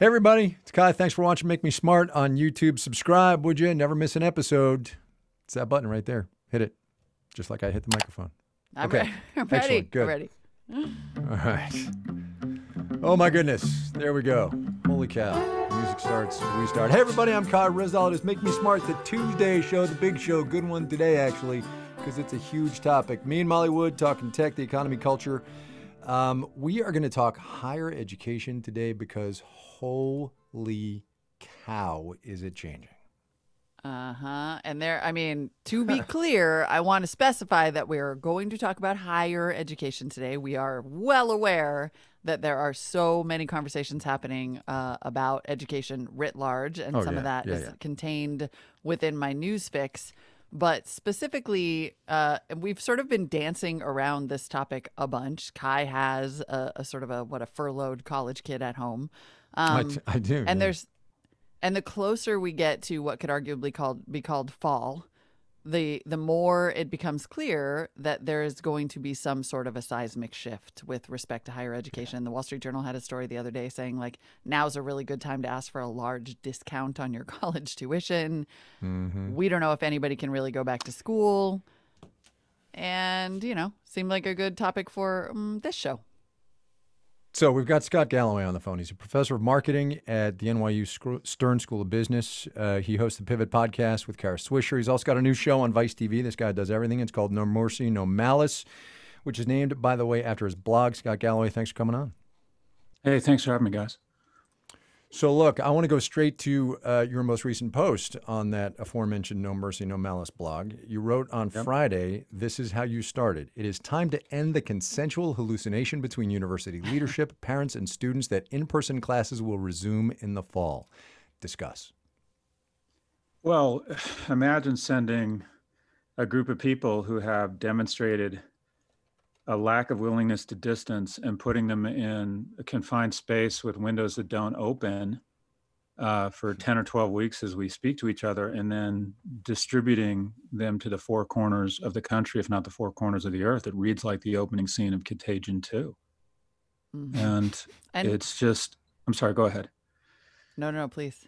Hey everybody, it's Kai. Thanks for watching Make Me Smart on YouTube. Subscribe, would you? Never miss an episode. It's that button right there. Hit it, just like I hit the microphone. I'm okay, ready. Excellent. Good. I'm ready. All right. Oh my goodness, there we go. Holy cow! Music starts, we start. Hey everybody, I'm Kai Rizal. It is Make Me Smart, the Tuesday show, the big show, good one today actually, because it's a huge topic. Me and Molly Wood talking tech, the economy, culture. We are going to talk higher education today because holy cow, is it changing? And to be clear, I want to specify that we're going to talk about higher education today. We are well aware that there are so many conversations happening about education writ large, and of that is contained within my news fix. But specifically, we've sort of been dancing around this topic a bunch. Kai has a sort of a furloughed college kid at home. I do. And the closer we get to what could arguably be called fall, the more it becomes clear that there is going to be some sort of a seismic shift with respect to higher education. The Wall Street Journal had a story the other day saying, like, now's a really good time to ask for a large discount on your college tuition. Mm-hmm. We don't know if anybody can really go back to school. And, seemed like a good topic for this show. So we've got Scott Galloway on the phone. He's a professor of marketing at the NYU Stern School of Business. He hosts the Pivot podcast with Kara Swisher. He's also got a new show on Vice TV. This guy does everything. It's called No Mercy, No Malice, which is named, by the way, after his blog. Scott Galloway, thanks for coming on. Hey, thanks for having me, guys. So look, I want to go straight to your most recent post on that aforementioned No Mercy, No Malice blog. You wrote on Friday, this is how you started. It is time to end the consensual hallucination between university leadership, parents, and students that in-person classes will resume in the fall. Discuss. Well, imagine sending a group of people who have demonstrated a lack of willingness to distance and putting them in a confined space with windows that don't open for 10 or 12 weeks as we speak to each other, and then distributing them to the four corners of the country, if not the four corners of the earth. It reads like the opening scene of Contagion 2. Mm-hmm. And it's just, I'm sorry, go ahead. No, please.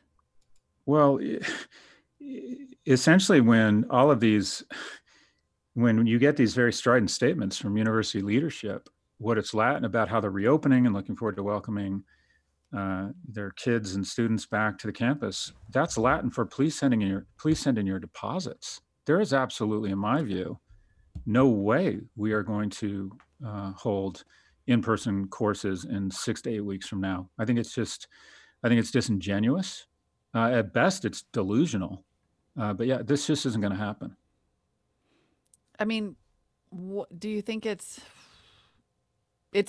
Well, essentially when you get these very strident statements from university leadership, what it's Latin about how they're reopening and looking forward to welcoming their kids and students back to the campus, that's Latin for please send in your deposits. There is absolutely, in my view, no way we are going to hold in-person courses in 6 to 8 weeks from now. I think it's disingenuous. At best, it's delusional. But yeah, this just isn't going to happen. I mean, do you think it's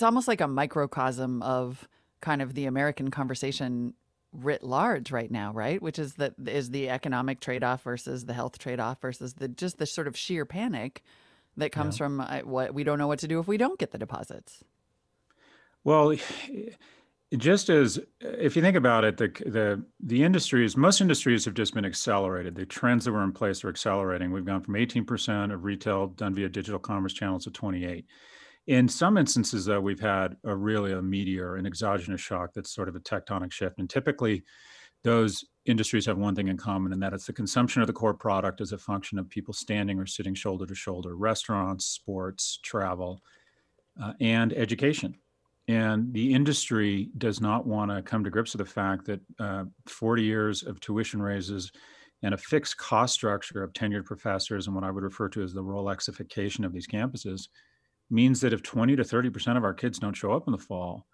almost like a microcosm of kind of the American conversation writ large right now, right? Which is the economic trade-off versus the health trade-off versus the sort of sheer panic that comes from what we don't know what to do if we don't get the deposits. Well, just as if you think about it, most industries have just been accelerated. The trends that were in place are accelerating. We've gone from 18% of retail done via digital commerce channels to 28. In some instances, though, we've had a meteor, an exogenous shock that's sort of a tectonic shift. And typically, those industries have one thing in common, and that it's the consumption of the core product as a function of people standing or sitting shoulder to shoulder: restaurants, sports, travel, and education. And the industry does not want to come to grips with the fact that 40 years of tuition raises and a fixed cost structure of tenured professors and what I would refer to as the Rolexification of these campuses means that if 20 to 30% of our kids don't show up in the fall,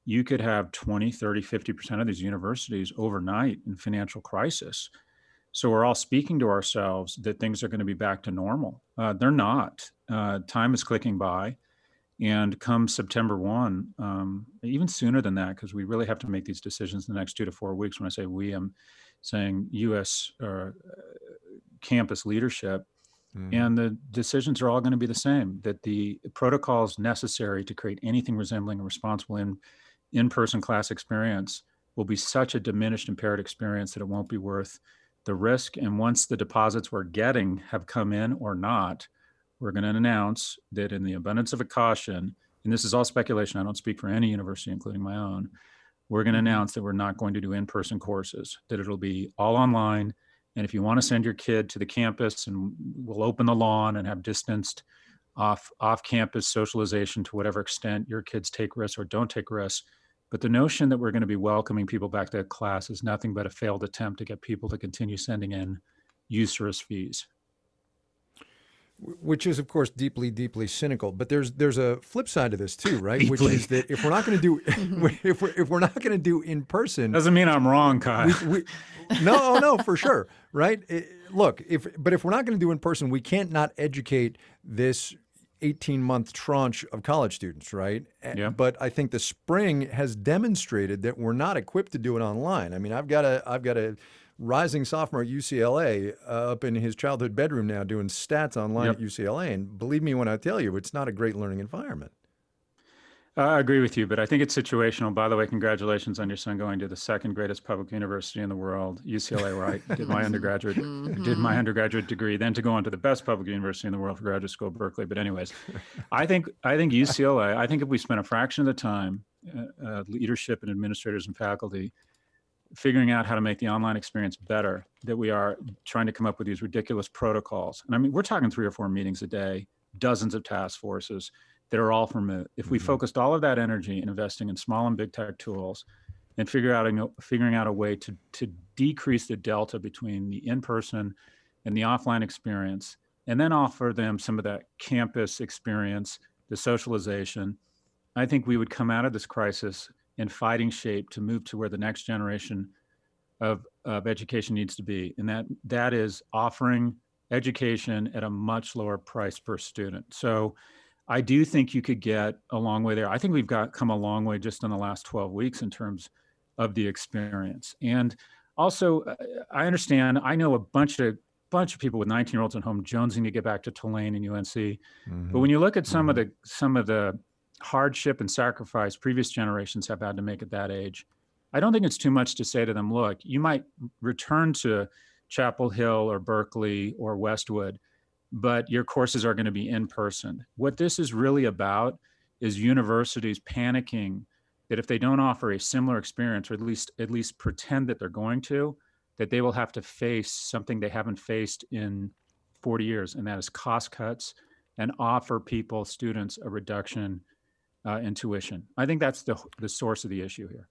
you could have 20, 30, 50% of these universities overnight in financial crisis. So we're all speaking to ourselves that things are going to be back to normal. They're not. Time is clicking by. And come September 1, even sooner than that, because we really have to make these decisions in the next 2 to 4 weeks. When I say we, I'm saying U.S. campus leadership. And the decisions are all going to be the same, that the protocols necessary to create anything resembling a responsible in-person class experience will be such a diminished, impaired experience that it won't be worth the risk. And once the deposits we're getting have come in or not, we're going to announce that in the abundance of a caution, and this is all speculation, I don't speak for any university, including my own, we're going to announce that we're not going to do in-person courses, that it'll be all online. And if you want to send your kid to the campus, and we'll open the lawn and have distanced off-campus socialization to whatever extent your kids take risks or don't take risks. But the notion that we're going to be welcoming people back to class is nothing but a failed attempt to get people to continue sending in usurious fees. Which is, of course, deeply, deeply cynical. But there's a flip side to this too, right? Deeply. Which is that if we're not going to do if we're not going to do in person, Doesn't mean I'm wrong, Kyle. no, for sure, right? Look, if we're not going to do in person, we can't not educate this 18-month tranche of college students, right? Yeah. But I think the spring has demonstrated that we're not equipped to do it online. I mean, I've got a rising sophomore at UCLA up in his childhood bedroom now doing stats online at UCLA. And believe me when I tell you, it's not a great learning environment. I agree with you, but I think it's situational. By the way, congratulations on your son going to the second greatest public university in the world, UCLA, where I did my undergraduate degree, then to go on to the best public university in the world for graduate school, Berkeley. But anyways, I think UCLA, I think if we spent a fraction of the time, leadership and administrators and faculty, figuring out how to make the online experience better, that we are trying to come up with these ridiculous protocols. And I mean, we're talking 3 or 4 meetings a day, dozens of task forces that are all remote. If we focused all of that energy in investing in small and big tech tools and figuring out a way to decrease the delta between the in-person and the offline experience, and then offer them some of that campus experience, the socialization, I think we would come out of this crisis in fighting shape to move to where the next generation of education needs to be. And that is offering education at a much lower price per student. So I do think you could get a long way there. I think we've come a long way just in the last 12 weeks in terms of the experience. And also, I understand, I know a bunch of people with 19-year-olds at home jonesing to get back to Tulane and UNC. But when you look at some of the hardship and sacrifice previous generations have had to make at that age, I don't think it's too much to say to them, look, you might return to Chapel Hill or Berkeley or Westwood, but your courses are going to be in person. What this is really about is universities panicking that if they don't offer a similar experience, or at least pretend that they're going to, that they will have to face something they haven't faced in 40 years, and that is cost cuts, and offer students a reduction in tuition. I think that's the source of the issue here.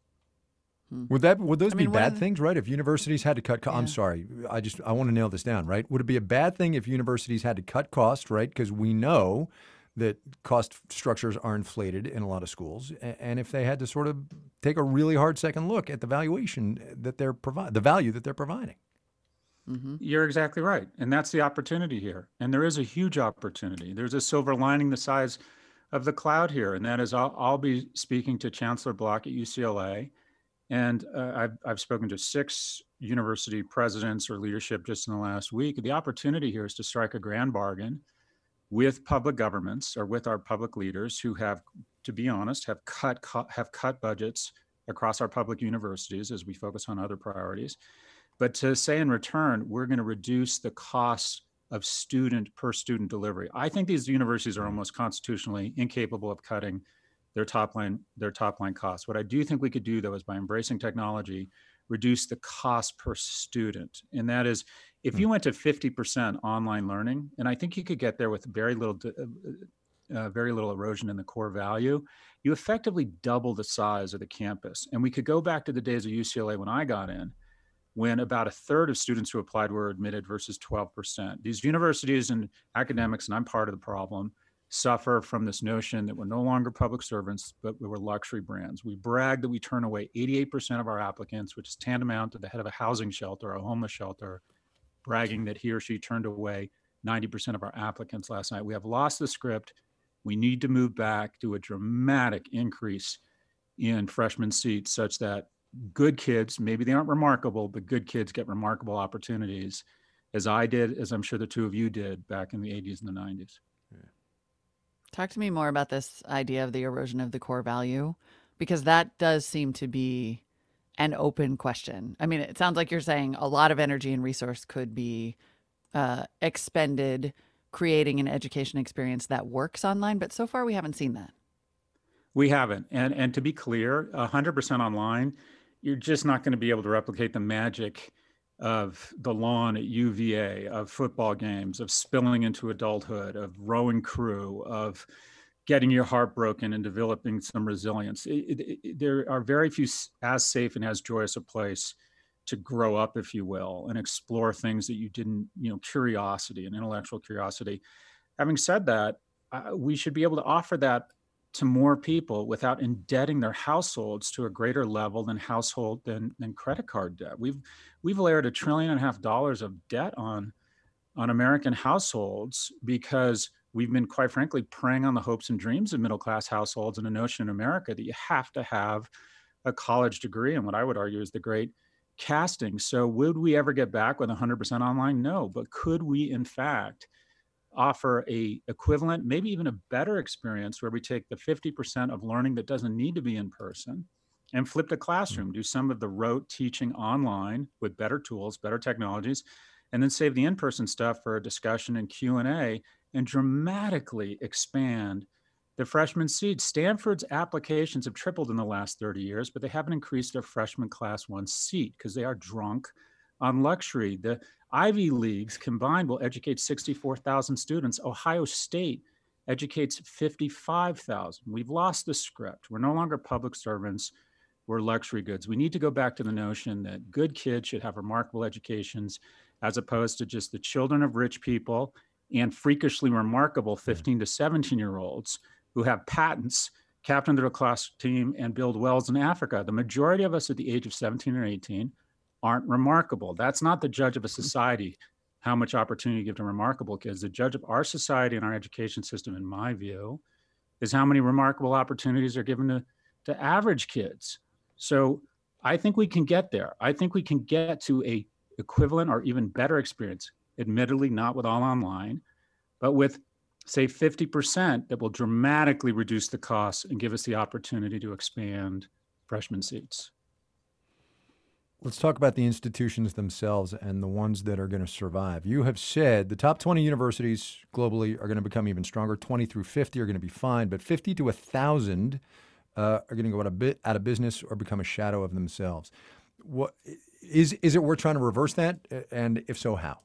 Would those be bad things, right? If universities had to cut costs, I'm sorry, I want to nail this down, right? Would it be a bad thing if universities had to cut costs, right? Because we know that cost structures are inflated in a lot of schools, and if they had to sort of take a really hard second look at the valuation that the value that they're providing. You're exactly right, and that's the opportunity here. And there is a huge opportunity. There's a silver lining the size of the cloud here, and that is I'll be speaking to Chancellor Block at UCLA. And I've spoken to 6 university presidents or leadership just in the last week. The opportunity here is to strike a grand bargain with public governments or with our public leaders who have, to be honest, have cut budgets across our public universities as we focus on other priorities. But to say in return, we're going to reduce the cost of per student delivery. I think these universities are almost constitutionally incapable of cutting their top line costs. What I do think we could do, though, is by embracing technology, reduce the cost per student. And that is, if you went to 50% online learning, and I think you could get there with very little erosion in the core value, you effectively double the size of the campus. And we could go back to the days of UCLA when I got in, when about a third of students who applied were admitted versus 12%. These universities and academics, and I'm part of the problem, suffer from this notion that we're no longer public servants, but we were luxury brands. We brag that we turn away 88% of our applicants, which is tantamount to the head of a housing shelter, a homeless shelter, bragging that he or she turned away 90% of our applicants last night. We have lost the script. We need to move back to a dramatic increase in freshman seats such that good kids, maybe they aren't remarkable, but good kids get remarkable opportunities, as I did, as I'm sure the two of you did back in the 80s and the 90s. Talk to me more about this idea of the erosion of the core value, because that does seem to be an open question. I mean, it sounds like you're saying a lot of energy and resource could be expended creating an education experience that works online, but so far we haven't seen that. We haven't. And to be clear, 100% online, you're just not going to be able to replicate the magic of the lawn at UVA, of football games, of spilling into adulthood, of rowing crew, of getting your heart broken and developing some resilience. There are very few as safe and as joyous a place to grow up, if you will, and explore things that you didn't, curiosity and intellectual curiosity. Having said that, we should be able to offer that to more people without indebting their households to a greater level than credit card debt. We've layered $1.5 trillion of debt on American households because we've been, quite frankly, preying on the hopes and dreams of middle class households and a notion in America that you have to have a college degree, and what I would argue is the great casting. So would we ever get back with 100% online? No, but could we in fact offer a equivalent, maybe even a better experience where we take the 50% of learning that doesn't need to be in person and flip the classroom, do some of the rote teaching online with better tools, better technologies, and then save the in-person stuff for a discussion and Q&A and dramatically expand the freshman seats. Stanford's applications have tripled in the last 30 years, but they haven't increased their freshman class 1 seat because they are drunk on luxury. The Ivy Leagues combined will educate 64,000 students. Ohio State educates 55,000. We've lost the script. We're no longer public servants. We're luxury goods. We need to go back to the notion that good kids should have remarkable educations as opposed to just the children of rich people and freakishly remarkable 15 to 17-year-olds who have patents, captain their class team, and build wells in Africa. The majority of us at the age of 17 or 18 aren't remarkable. That's not the judge of a society, how much opportunity you give to remarkable kids. The judge of our society and our education system, in my view, is how many remarkable opportunities are given to average kids. So I think we can get there. I think we can get to a equivalent or even better experience, admittedly not with all online, but with, say, 50% that will dramatically reduce the costs and give us the opportunity to expand freshman seats. Let's talk about the institutions themselves and the ones that are going to survive. You have said the top 20 universities globally are going to become even stronger. 20 through 50 are going to be fine, but 50 to 1,000 are going to go out of business or become a shadow of themselves. What is it worth trying to reverse that? And if so, how?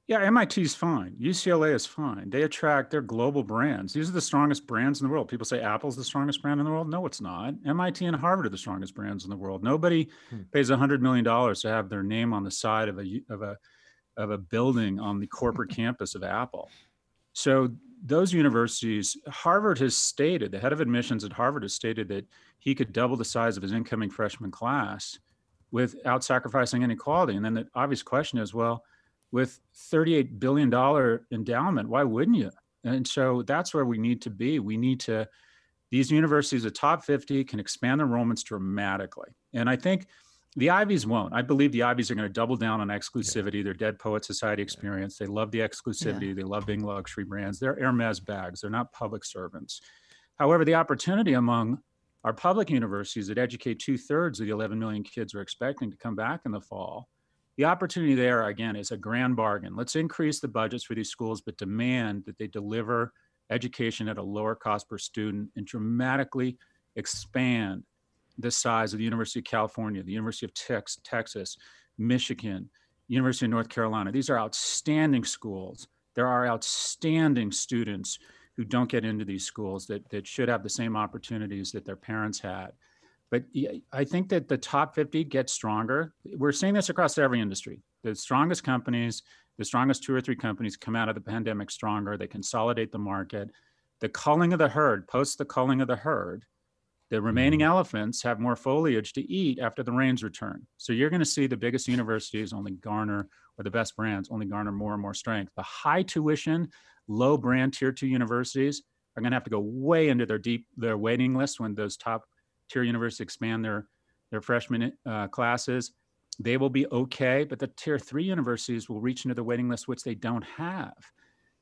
Yeah, MIT is fine. UCLA is fine. They're global brands. These are the strongest brands in the world. People say Apple's the strongest brand in the world. No, it's not. MIT and Harvard are the strongest brands in the world. Nobody pays $100 million to have their name on the side of a building on the corporate campus of Apple. So those universities, Harvard has stated, the head of admissions at Harvard has stated that he could double the size of his incoming freshman class without sacrificing inequality. And then the obvious question is, well, with $38 billion endowment, why wouldn't you? And so that's where we need to be. These universities, the top 50, can expand their enrollments dramatically. And I think the Ivies won't. I believe the Ivies are going to double down on exclusivity. Yeah. They're Dead Poet Society experience. They love the exclusivity. Yeah. They love being luxury brands. They're Hermes bags. They're not public servants. However, the opportunity among our public universities that educate 2/3 of the 11 million kids we're expecting to come back in the fall, the opportunity there, again, is a grand bargain. Let's increase the budgets for these schools, but demand that they deliver education at a lower cost per student and dramatically expand the size of the University of California, the University of Texas, Michigan, University of North Carolina. These are outstanding schools. There are outstanding students who don't get into these schools that should have the same opportunities that their parents had. But I think that the top 50 get stronger. We're seeing this across every industry. The strongest companies, the strongest 2 or 3 companies come out of the pandemic stronger. They consolidate the market. The culling of the herd, post the culling of the herd, the remaining elephants have more foliage to eat after the rains return. So you're going to see the biggest universities only garner, or the best brands only garner more and more strength. The high tuition, low brand tier 2 universities are going to have to go way into their waiting list when those top tier universities expand their freshman classes. They will be okay, but the tier 3 universities will reach into the waiting list, which they don't have.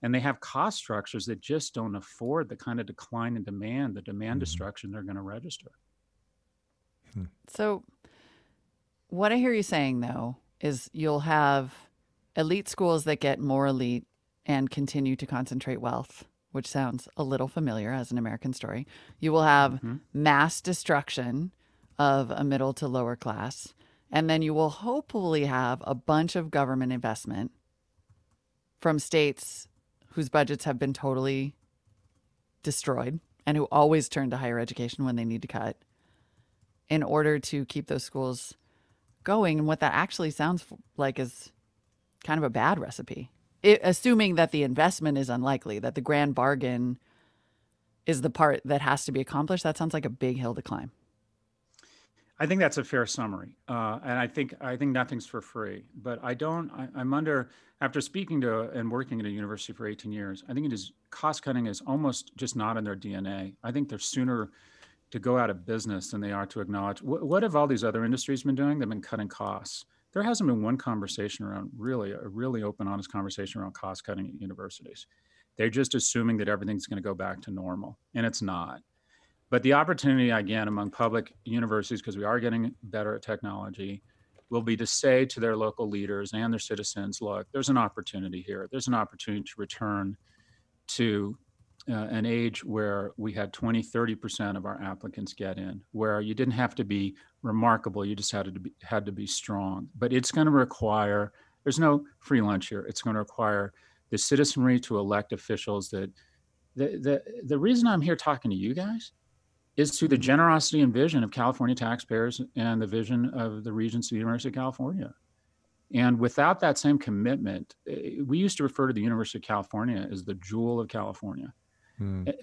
And they have cost structures that just don't afford the kind of decline in demand, the demand destruction they're going to register. So what I hear you saying, though, is you'll have elite schools that get more elite and continue to concentrate wealth. which sounds a little familiar as an American story. You will have mass destruction of a middle to lower class. And then you will hopefully have a bunch of government investment from states whose budgets have been totally destroyed and who always turn to higher education when they need to cut in order to keep those schools going. And what that actually sounds like is kind of a bad recipe, assuming that the investment is unlikely, that the grand bargain is the part that has to be accomplished. That sounds like a big hill to climb. I think that's a fair summary, and I think nothing's for free. But I'm under, after speaking to and working at a university for 18 years, I think cost cutting is almost just not in their DNA. I think they're sooner to go out of business than they are to acknowledge what have all these other industries been doing? They've been cutting costs. There hasn't been one conversation around a really open, honest conversation around cost cutting at universities. They're just assuming that everything's going to go back to normal, and it's not. But the opportunity, again, among public universities, because we are getting better at technology, will be to say to their local leaders and their citizens, look, there's an opportunity here. There's an opportunity to return to an age where we had 20, 30% of our applicants get in, where you didn't have to be remarkable, you just had to be strong. But it's going to require, there's no free lunch here. It's going to require the citizenry to elect officials that, the reason I'm here talking to you guys is through the generosity and vision of California taxpayers and the vision of the Regents of the University of California. And without that same commitment, we used to refer to the University of California as the jewel of California.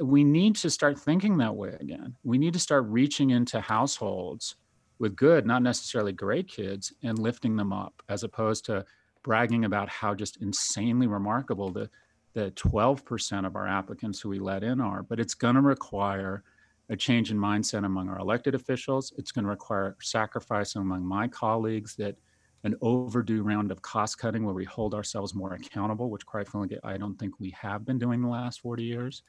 We need to start thinking that way again. We need to start reaching into households with good, not necessarily great kids, and lifting them up, as opposed to bragging about how just insanely remarkable the 12% of our applicants who we let in are. But it's going to require a change in mindset among our elected officials. It's going to require sacrifice among my colleagues, that an overdue round of cost cutting where we hold ourselves more accountable, which quite frankly, I don't think we have been doing the last 40 years.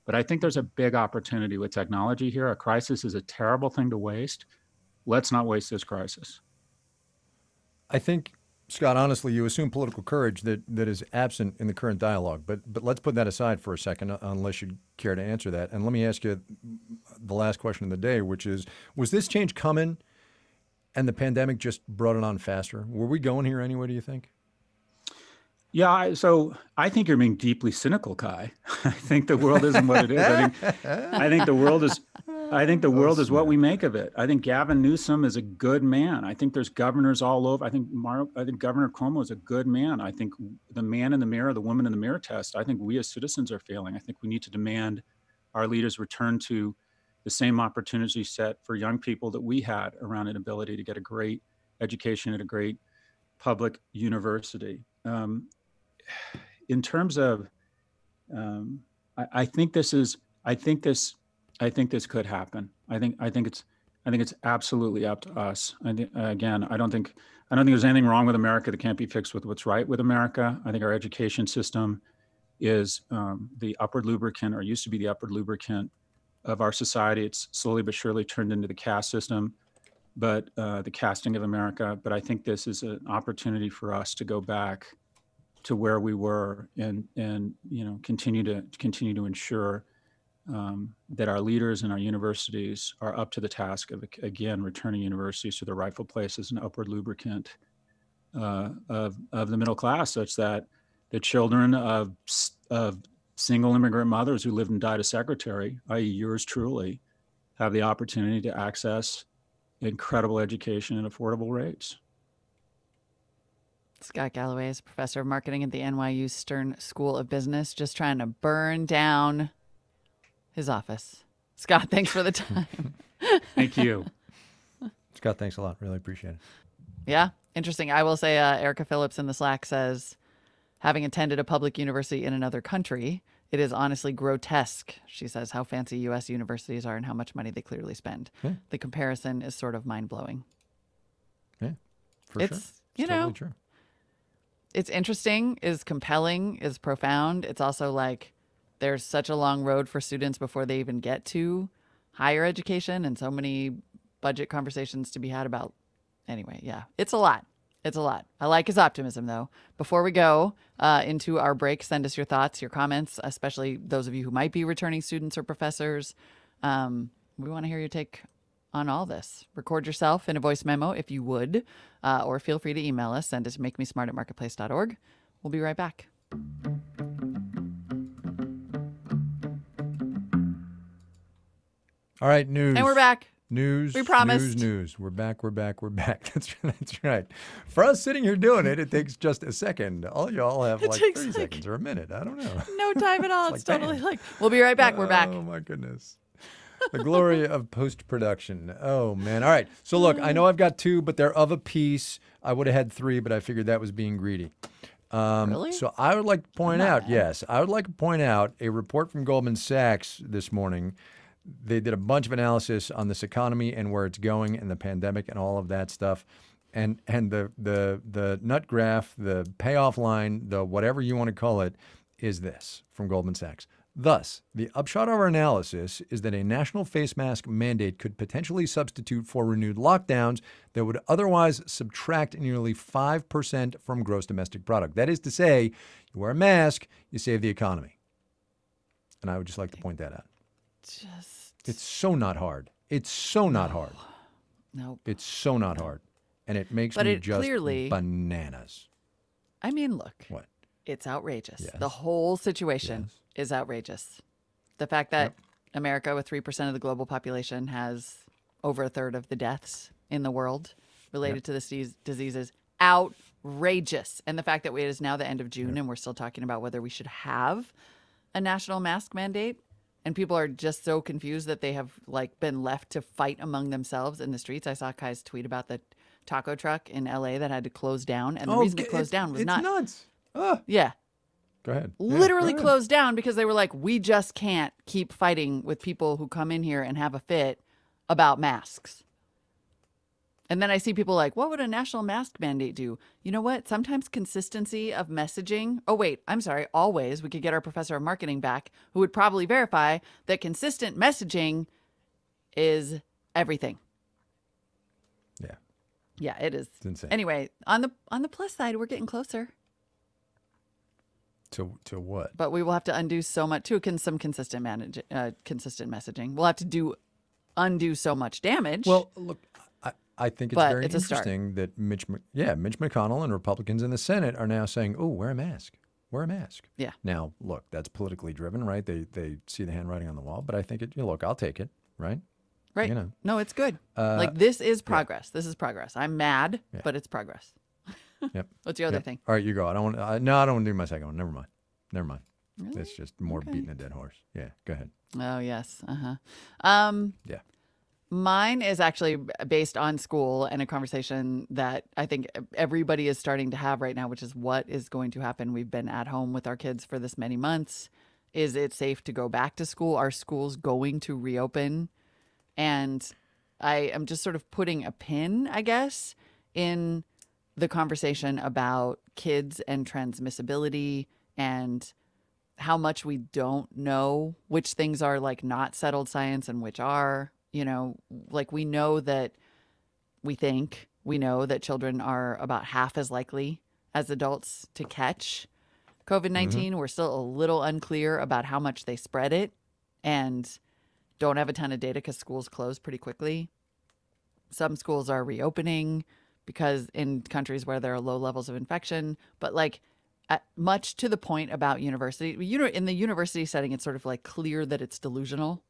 But I think there's a big opportunity with technology here. A crisis is a terrible thing to waste. Let's not waste this crisis. I think, Scott, honestly, you assume political courage that is absent in the current dialogue. But let's put that aside for a second, unless you care to answer that. And let me ask you the last question of the day, which is, was this change coming and the pandemic just brought it on faster? Were we going here anyway, do you think? Yeah, so I think you're being deeply cynical, Kai. I think the world isn't what it is. I think the world is what we make of it. I think Gavin Newsom is a good man. I think there's governors all over. I think Governor Cuomo is a good man. I think the man in the mirror, the woman in the mirror test, I think we as citizens are failing. I think we need to demand our leaders return to the same opportunity set for young people that we had around an ability to get a great education at a great public university. In terms of, I think this could happen. I think it's absolutely up to us. I don't think there's anything wrong with America that can't be fixed with what's right with America. I think our education system is the upward lubricant, or used to be the upward lubricant of our society. It's slowly but surely turned into the caste system, but the casting of America. But I think this is an opportunity for us to go back to where we were, and continue to ensure that our leaders and our universities are up to the task of, again, returning universities to their rightful place as an upward lubricant of the middle class, such that the children of single immigrant mothers who lived and died as secretary, i.e. yours truly, have the opportunity to access incredible education at affordable rates. Scott Galloway is professor of marketing at the NYU Stern School of Business, just trying to burn down his office. Scott, thanks for the time. Thank you. Scott, thanks a lot. Really appreciate it. Yeah, interesting. I will say Erica Phillips in the Slack says, having attended a public university in another country, it is honestly grotesque, she says, how fancy U.S. universities are and how much money they clearly spend. Yeah. The comparison is sort of mind-blowing. Yeah, for sure. It's totally true. It's interesting, is compelling, is profound. It's also like there's such a long road for students before they even get to higher education, and so many budget conversations to be had about. Anyway, yeah, it's a lot. It's a lot. I like his optimism, though. Before we go into our break, send us your thoughts, your comments, especially those of you who might be returning students or professors. We want to hear your take on all this. Record yourself in a voice memo if you would, or feel free to email us. Send it to makemesmart@marketplace.org. We'll be right back. All right, news. And we're back. News. We promised. News. We're back. That's right. For us sitting here doing it, it takes just a second. All y'all have like 30 seconds or a minute. I don't know. No time at all. It's like, totally damn. like, we'll be right back. We're back. Oh, my goodness. The glory of post-production. Oh, man. All right. So, look, I know I've got 2, but they're of a piece. I would have had 3, but I figured that was being greedy. Really? So I would like to point out, I would like to point out a report from Goldman Sachs this morning. They did a bunch of analysis on this economy and where it's going and the pandemic and all of that stuff. And the nut graph, the payoff line, the whatever you want to call it, is this from Goldman Sachs. Thus, the upshot of our analysis is that a national face mask mandate could potentially substitute for renewed lockdowns that would otherwise subtract nearly 5% from gross domestic product. That is to say, you wear a mask, you save the economy. And I would just like to point that out. It's so not hard. It's so not hard. Nope. It's so not hard. And it makes me just clearly bananas. I mean, look. What? It's outrageous. Yes. The whole situation is outrageous. The fact that America, with 3% of the global population, has over a third of the deaths in the world related to this disease is outrageous. And the fact that it is now the end of June and we're still talking about whether we should have a national mask mandate. And people are just so confused that they have like been left to fight among themselves in the streets. I saw Kai's tweet about the taco truck in LA that had to close down. And the reason it closed down was it's nuts. Yeah. Go ahead. Literally closed down because they were like, we just can't keep fighting with people who come in here and have a fit about masks. And then I see people like, what would a national mask mandate do? You know what? Sometimes consistency of messaging. Oh, wait, I'm sorry. Always. We could get our professor of marketing back who would probably verify that consistent messaging is everything. Yeah. Yeah, it is. It's insane. Anyway, on the plus side, we're getting closer. To what? But we will have to undo so much too. Some consistent messaging. We'll have to undo so much damage. Well, look, I think it's very it's interesting that Mitch McConnell and Republicans in the Senate are now saying, "Oh, wear a mask. Wear a mask." Yeah. Now, look, that's politically driven, right? They see the handwriting on the wall, but I think look, I'll take it, right? Right. You know. No, it's good. Like this is progress. This is progress. I'm mad, but it's progress. Yep. What's your other thing? All right, you go. I don't want. No, I don't want to do my second one. Never mind. Really? It's just more beating a dead horse. Yeah. Go ahead. Oh yes. Yeah. Mine is actually based on school and a conversation that I think everybody is starting to have right now, which is what is going to happen. We've been at home with our kids for this many months. Is it safe to go back to school? Are schools going to reopen? And I am just sort of putting a pin, I guess, in the conversation about kids and transmissibility and how much we don't know, which things are like not settled science and which are. You know, like we know that children are about half as likely as adults to catch COVID-19. Mm-hmm. We're still a little unclear about how much they spread it and don't have a ton of data because schools close pretty quickly. Some schools are reopening because in countries where there are low levels of infection, but like much to the point about university, in the university setting, it's sort of like clear that it's delusional.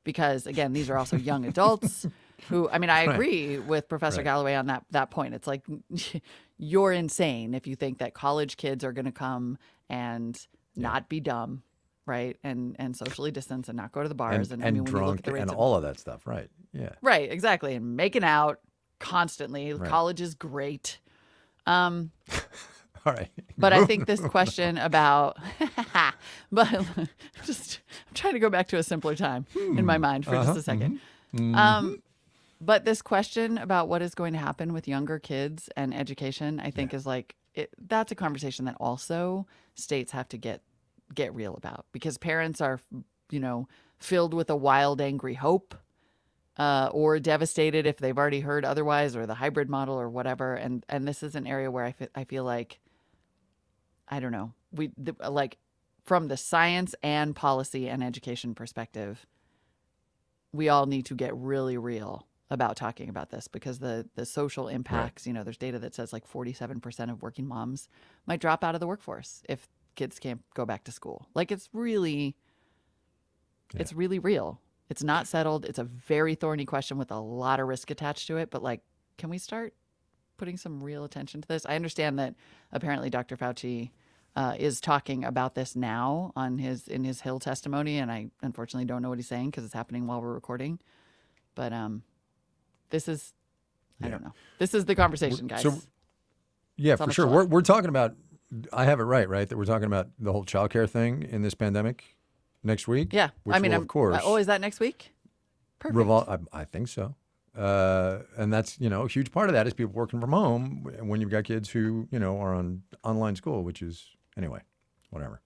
Because, again, these are also young adults who, I mean, I agree with Professor Galloway on that point. It's like, you're insane if you think that college kids are going to come and not be dumb, right? And socially distance and not go to the bars. And I mean, when you look drunk at the rates and of, all of that stuff, right? Yeah. Right, exactly. And making out constantly. Right. College is great. All right. But I think this question about, but I'm trying to go back to a simpler time in my mind for just a second. But this question about what is going to happen with younger kids and education, I think is like, that's a conversation that also states have to get real about because parents are, filled with a wild, angry hope or devastated if they've already heard otherwise, or the hybrid model or whatever. And this is an area where I feel like, I don't know, like from the science and policy and education perspective, we all need to get really real about talking about this, because the social impacts, Right. there's data that says like 47% of working moms might drop out of the workforce if kids can't go back to school. Like it's really real. It's not settled. It's a very thorny question with a lot of risk attached to it. But like, can we start putting some real attention to this? I understand that apparently Dr. Fauci is talking about this now in his Hill testimony, and I unfortunately don't know what he's saying because it's happening while we're recording. But this is, I don't know. This is the conversation, guys. So, yeah, It's on for the sure. floor. We're talking about, I have it right? That we're talking about the whole childcare thing in this pandemic next week? Yeah. Which will, of course. Oh, is that next week? Perfect. I think so. And that's, a huge part of that is people working from home when you've got kids who, are on online school, which is, anyway, whatever.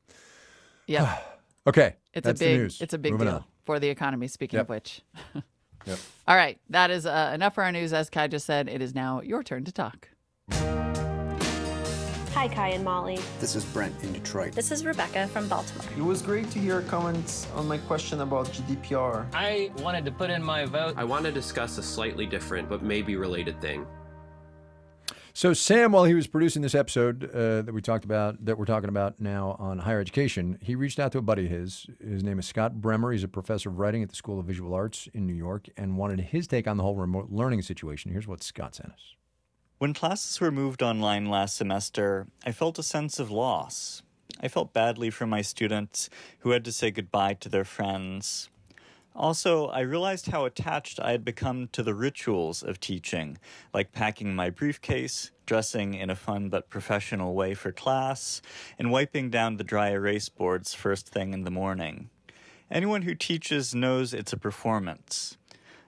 Yeah. Okay. It's that's a big, the news. it's a big Moving deal on. for the economy, speaking of Yep. which. Yep. All right. That is enough for our news. As Kai just said, it is now your turn to talk. Hi, Kai and Molly. This is Brent in Detroit. This is Rebecca from Baltimore. It was great to hear comments on my question about GDPR. I wanted to put in my vote. I want to discuss a slightly different but maybe related thing. So Sam, while he was producing this episode that we're talking about now on higher education, he reached out to a buddy of his. His name is Scott Bremer. He's a professor of writing at the School of Visual Arts in New York and wanted his take on the whole remote learning situation. Here's what Scott sent us. When classes were moved online last semester, I felt a sense of loss. I felt badly for my students who had to say goodbye to their friends. Also, I realized how attached I had become to the rituals of teaching, like packing my briefcase, dressing in a fun but professional way for class, and wiping down the dry erase boards first thing in the morning. Anyone who teaches knows it's a performance.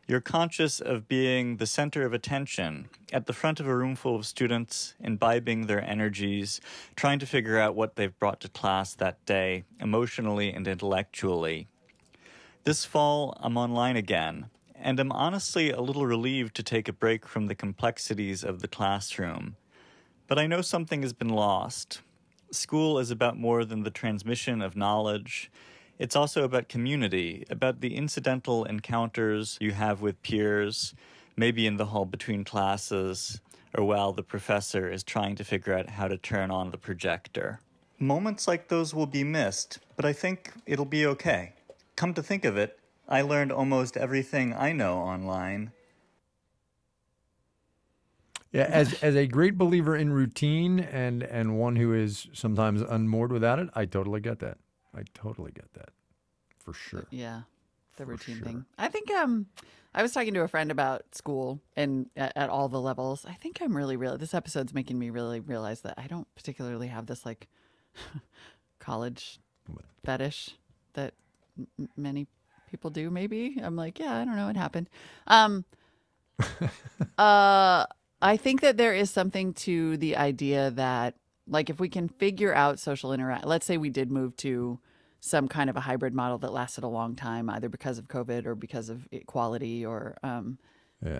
You're conscious of being the center of attention, at the front of a room full of students, imbibing their energies, trying to figure out what they've brought to class that day, emotionally and intellectually. This fall, I'm online again, and I'm honestly a little relieved to take a break from the complexities of the classroom. But I know something has been lost. School is about more than the transmission of knowledge. It's also about community, about the incidental encounters you have with peers, maybe in the hall between classes, or while the professor is trying to figure out how to turn on the projector. Moments like those will be missed, but I think it'll be okay. Come to think of it, I learned almost everything I know online. Yeah, as a great believer in routine and one who is sometimes unmoored without it, I totally get that. For sure. Yeah, the routine sure. thing. I think I was talking to a friend about school and at all the levels. I think I'm really this episode's making me really realize that I don't particularly have this like college fetish that many people do. Maybe I'm like, yeah, I don't know, it happened. I think that there is something to the idea that, like, if we can figure out social interaction, let's say we did move to some kind of a hybrid model that lasted a long time, either because of COVID or because of equality or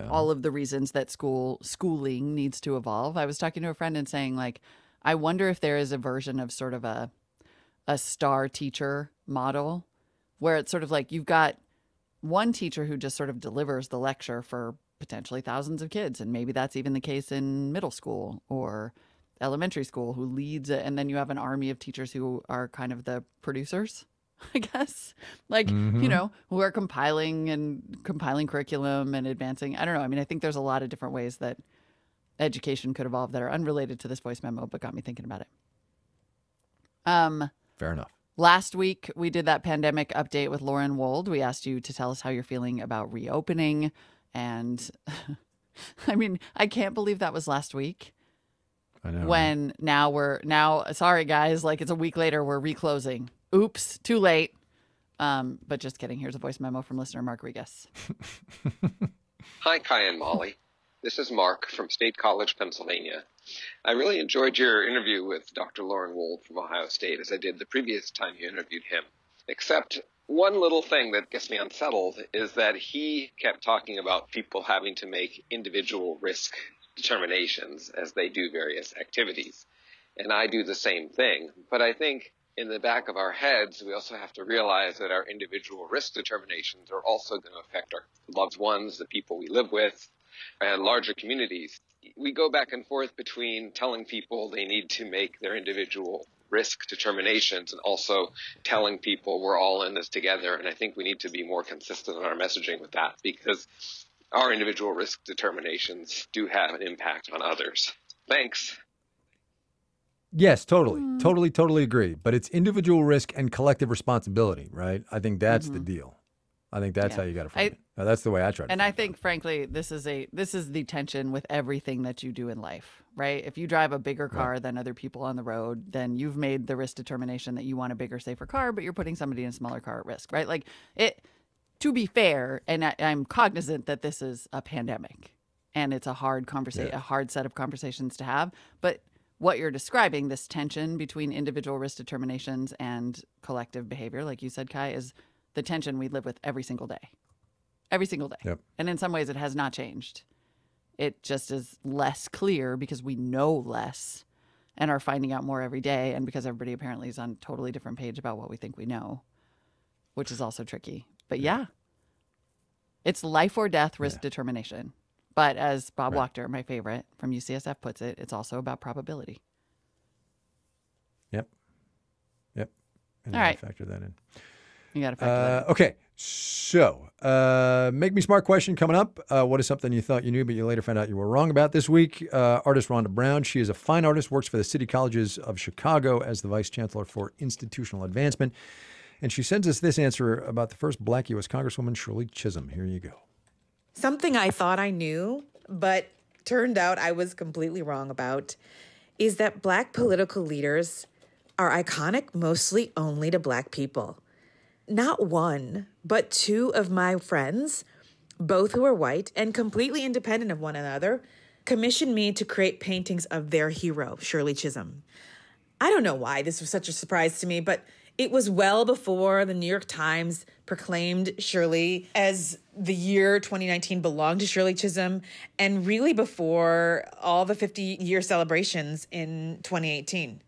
all of the reasons that schooling needs to evolve. I was talking to a friend and saying, like, I wonder if there is a version of sort of a star teacher model where it's sort of like you've got one teacher who just sort of delivers the lecture for potentially thousands of kids. And maybe that's even the case in middle school or elementary school, who leads it. And then you have an army of teachers who are kind of the producers, I guess, like, who are compiling curriculum and advancing. I don't know. I mean, I think there's a lot of different ways that education could evolve that are unrelated to this voice memo, but got me thinking about it. Fair enough. Last week, we did that pandemic update with Lauren Wold. We asked you to tell us how you're feeling about reopening. And I mean, I can't believe that was last week. I know. When now, sorry guys, like it's a week later, we're reclosing. Oops, too late. But just kidding. Here's a voice memo from listener Mark Regas. Hi, Kai and Molly. This is Mark from State College, Pennsylvania. I really enjoyed your interview with Dr. Lauren Wold from Ohio State, as I did the previous time you interviewed him. Except One little thing that gets me unsettled is that he kept talking about people having to make individual risk determinations as they do various activities. And I do the same thing. But I think in the back of our heads, we also have to realize that our individual risk determinations are also going to affect our loved ones, the people we live with, and larger communities. We go back and forth between telling people they need to make their individual risk determinations and also telling people we're all in this together. And I think we need to be more consistent in our messaging with that, because our individual risk determinations do have an impact on others. Thanks. Yes, totally. Totally agree. But it's individual risk and collective responsibility, right? I think that's the deal. I think that's how you got to frame it. That's the way I try to. And I think, frankly, this is the tension with everything that you do in life, right? If you drive a bigger car than other people on the road, then you've made the risk determination that you want a bigger, safer car, but you're putting somebody in a smaller car at risk, right? Like it. To be fair, and I'm cognizant that this is a pandemic, and it's a hard a hard set of conversations to have, but what you're describing, this tension between individual risk determinations and collective behavior, like you said, Kai, is the tension we live with every single day. Every single day. Yep. And in some ways, it has not changed. It just is less clear because we know less and are finding out more every day, and because everybody apparently is on a totally different page about what we think we know, which is also tricky. But yeah, it's life or death risk determination. But as Bob Wachter, my favorite from UCSF, puts it, it's also about probability. Yep. And all right. Factor that in. You got to factor that in. Okay. So, Make Me Smart question coming up. What is something you thought you knew, but you later found out you were wrong about this week? Artist Rhonda Brown. She is a fine artist, works for the City Colleges of Chicago as the Vice Chancellor for Institutional Advancement. And she sends us this answer about the first Black U.S. Congresswoman, Shirley Chisholm. Here you go. Something I thought I knew, but turned out I was completely wrong about, is that Black political leaders are iconic mostly only to Black people. Not one, but two of my friends, both who are white and completely independent of one another, commissioned me to create paintings of their hero, Shirley Chisholm. I don't know why this was such a surprise to me, but it was well before the New York Times proclaimed Shirley as the year 2019 belonged to Shirley Chisholm, and really before all the 50-year celebrations in 2018.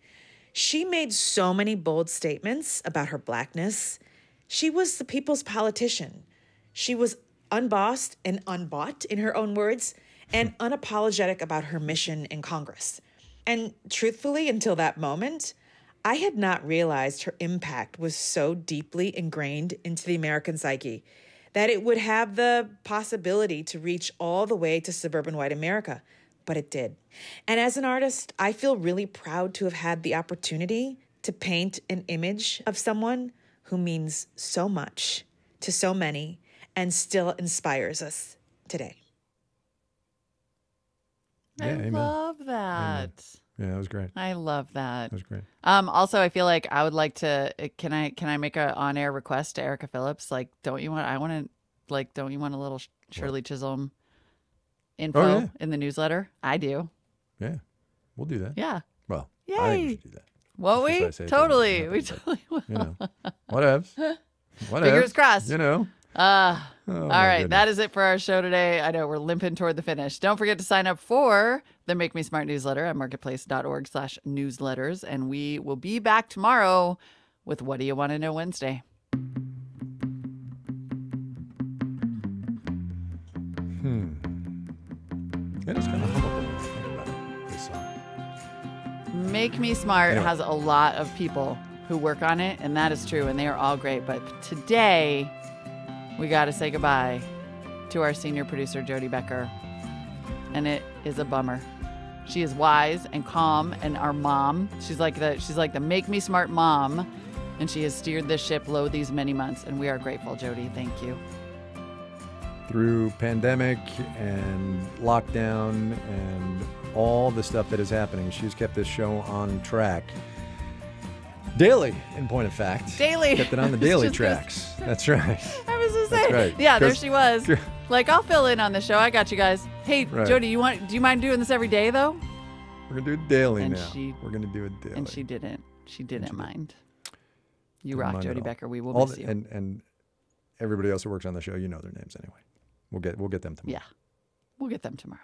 She made so many bold statements about her Blackness. She was the people's politician. She was unbossed and unbought, in her own words, and unapologetic about her mission in Congress. And truthfully, until that moment, I had not realized her impact was so deeply ingrained into the American psyche that it would have the possibility to reach all the way to suburban white America, but it did. And as an artist, I feel really proud to have had the opportunity to paint an image of someone who means so much to so many and still inspires us today. I love that. Amen. Yeah, that was great. I love that. That was great. Also, I feel like I would like to. Can I make an on-air request to Erica Phillips? Like, don't you want a little Shirley Chisholm info in the newsletter? I do. Yeah, we'll do that. Yeah. Well, yay! I think we should do that. Won't we? Totally. We totally will. You know, whatevs. Fingers crossed. You know. All right, that is it for our show today. I know we're limping toward the finish. Don't forget to sign up for the Make Me Smart newsletter at marketplace.org/newsletters. And we will be back tomorrow with What Do You Want to Know Wednesday. It is kind of humble when you think about it, this song. Make Me Smart has a lot of people who work on it, and that is true, and they are all great. But today, we got to say goodbye to our senior producer, Jody Becker. And it is a bummer. She is wise and calm and our mom. She's like the Make Me Smart mom. And she has steered this ship low these many months. And we are grateful, Jody. Thank you. Through pandemic and lockdown and all the stuff that is happening, she's kept this show on track. Daily, in point of fact. Daily. Kept it on the daily tracks. That's right. I was going to say. Right. Yeah, there she was. Like, I'll fill in on the show. I got you guys. Hey, Jody, do you mind doing this every day, though? We're going to do it daily and now. We're going to do it daily. And she didn't. She didn't mind. You Didn't rock, mind at Jody all. Becker. We will All miss the- you. And everybody else who works on the show, you know their names anyway. We'll get them tomorrow. Yeah. We'll get them tomorrow.